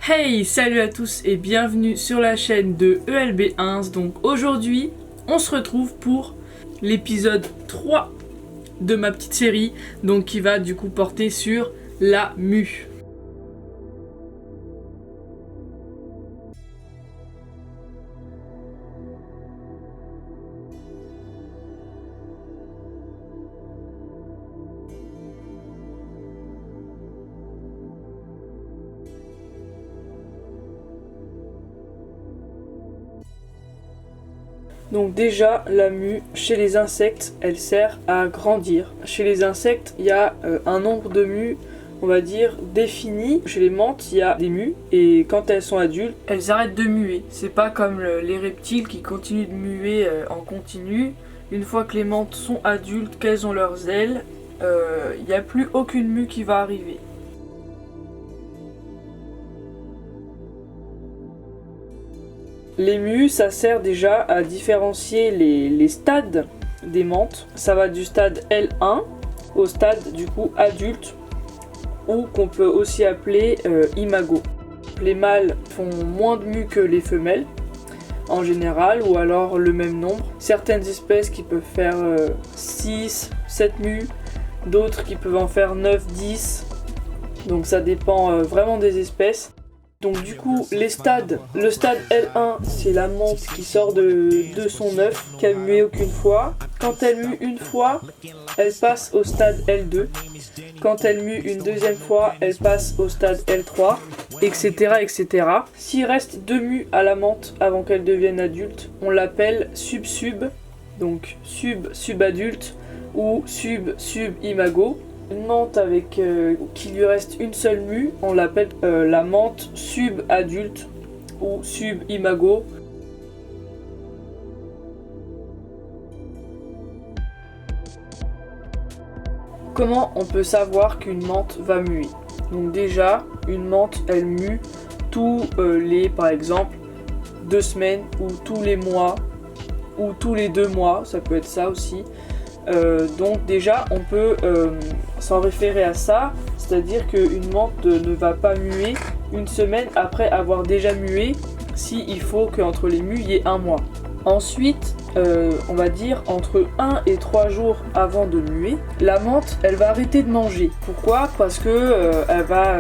Hey, salut à tous et bienvenue sur la chaîne de ELB1. Donc aujourd'hui, on se retrouve pour l'épisode 3 de ma petite série, donc qui va du coup porter sur la mue. Donc déjà, la mue, chez les insectes, elle sert à grandir. Chez les insectes, il y a un nombre de mues, on va dire, défini. Chez les mantes, il y a des mues, et quand elles sont adultes, elles arrêtent de muer. C'est pas comme les reptiles qui continuent de muer en continu. Une fois que les mantes sont adultes, qu'elles ont leurs ailes, il n'y a plus aucune mue qui va arriver. Les mues, ça sert déjà à différencier les stades des mantes. Ça va du stade L1 au stade du coup adulte, ou qu'on peut aussi appeler imago. Les mâles font moins de mues que les femelles en général, ou alors le même nombre. Certaines espèces qui peuvent faire 6, 7 mues, d'autres qui peuvent en faire 9, 10. Donc ça dépend vraiment des espèces. Donc du coup, le stade L1, c'est la mante qui sort de son œuf, qui a mué aucune fois. Quand elle mue une fois, elle passe au stade L2. Quand elle mue une deuxième fois, elle passe au stade L3, etc. etc. S'il reste 2 mues à la mante avant qu'elle devienne adulte, on l'appelle sub-sub, donc sub-adulte ou sub-imago. Une mante avec qui lui reste une seule mue, on l'appelle la mante sub-adulte ou sub-imago. Comment on peut savoir qu'une mante va muer? Donc déjà, une mante, elle mue tous les, par exemple, 2 semaines, ou tous les mois, ou tous les 2 mois, ça peut être ça aussi. Donc déjà on peut s'en référer à ça, c'est-à-dire qu'une mante ne va pas muer une semaine après avoir déjà mué, s'il faut qu'entre les mues il y ait 1 mois. Ensuite, on va dire entre 1 et 3 jours avant de muer, la mante elle va arrêter de manger. Pourquoi? Parce que elle va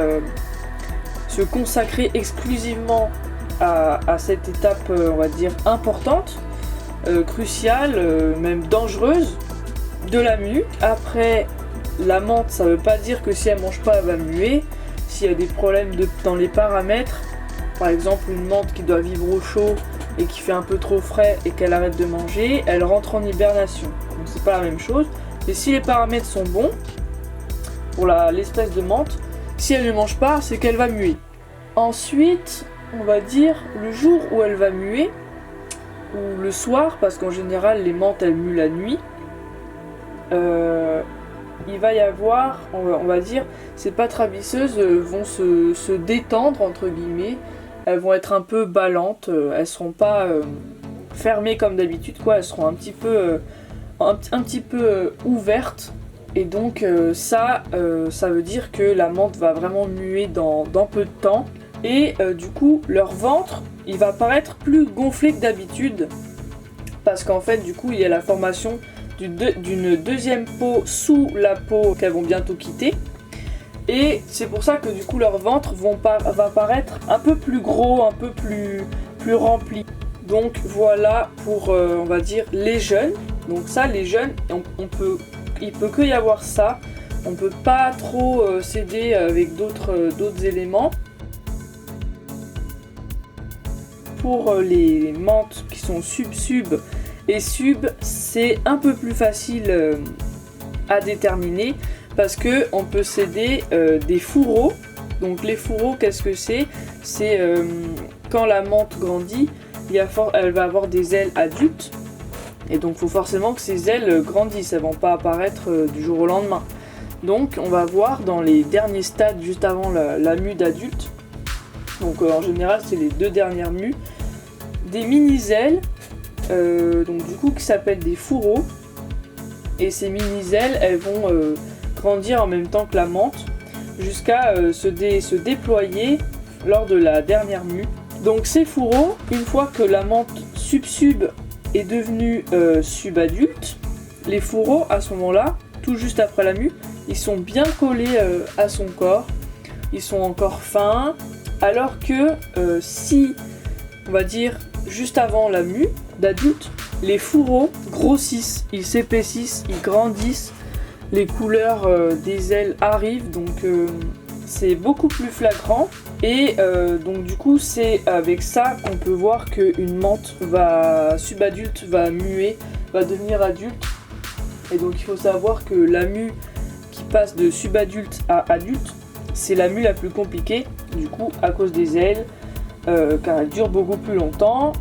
se consacrer exclusivement à cette étape, on va dire importante, cruciale, même dangereuse, de la mue. Après, la mante, ça veut pas dire que si elle mange pas, elle va muer. S'il y a des problèmes dans les paramètres, par exemple une mante qui doit vivre au chaud et qui fait un peu trop frais et qu'elle arrête de manger, elle rentre en hibernation. Donc c'est pas la même chose. Et si les paramètres sont bons pour l'espèce de mante, si elle ne mange pas, c'est qu'elle va muer. Ensuite, on va dire le jour où elle va muer, ou le soir, parce qu'en général les mantes elles muent la nuit. Il va y avoir, on va dire, ces pâtes ravisseuses vont se détendre entre guillemets, elles vont être un peu ballantes, elles seront pas fermées comme d'habitude quoi, elles seront un petit peu ouvertes, et donc ça veut dire que la mante va vraiment muer dans peu de temps, et du coup leur ventre il va paraître plus gonflé que d'habitude, parce qu'en fait du coup il y a la formation d'une deuxième peau sous la peau qu'elles vont bientôt quitter, et c'est pour ça que du coup leur ventre va paraître un peu plus gros, un peu plus rempli. Donc voilà pour on va dire les jeunes. Donc ça, les jeunes, il peut que y avoir ça, on peut pas trop s'aider avec d'autres éléments. Pour les mantes qui sont sub et sub, c'est un peu plus facile à déterminer, parce que on peut s'aider des fourreaux. Donc les fourreaux, qu'est-ce que c'est? C'est quand la mante grandit, elle va avoir des ailes adultes, et donc il faut forcément que ces ailes grandissent, elles vont pas apparaître du jour au lendemain. Donc on va voir dans les derniers stades, juste avant la mue d'adulte, donc en général c'est les 2 dernières mues, des mini-ailes, donc du coup qui s'appellent des fourreaux, et ces mini-ailes elles vont grandir en même temps que la mante jusqu'à se déployer lors de la dernière mue. Donc ces fourreaux, une fois que la menthe sub-sub est devenue subadulte, les fourreaux à ce moment-là, tout juste après la mue, ils sont bien collés à son corps, ils sont encore fins, alors que si, on va dire, juste avant la mue d'adulte, les fourreaux grossissent, ils s'épaississent, ils grandissent, les couleurs des ailes arrivent, donc c'est beaucoup plus flagrant. Et donc du coup c'est avec ça qu'on peut voir qu'une menthe subadulte va muer, va devenir adulte. Et donc il faut savoir que la mue qui passe de subadulte à adulte, c'est la mue la plus compliquée, du coup à cause des ailes, car elle dure beaucoup plus longtemps.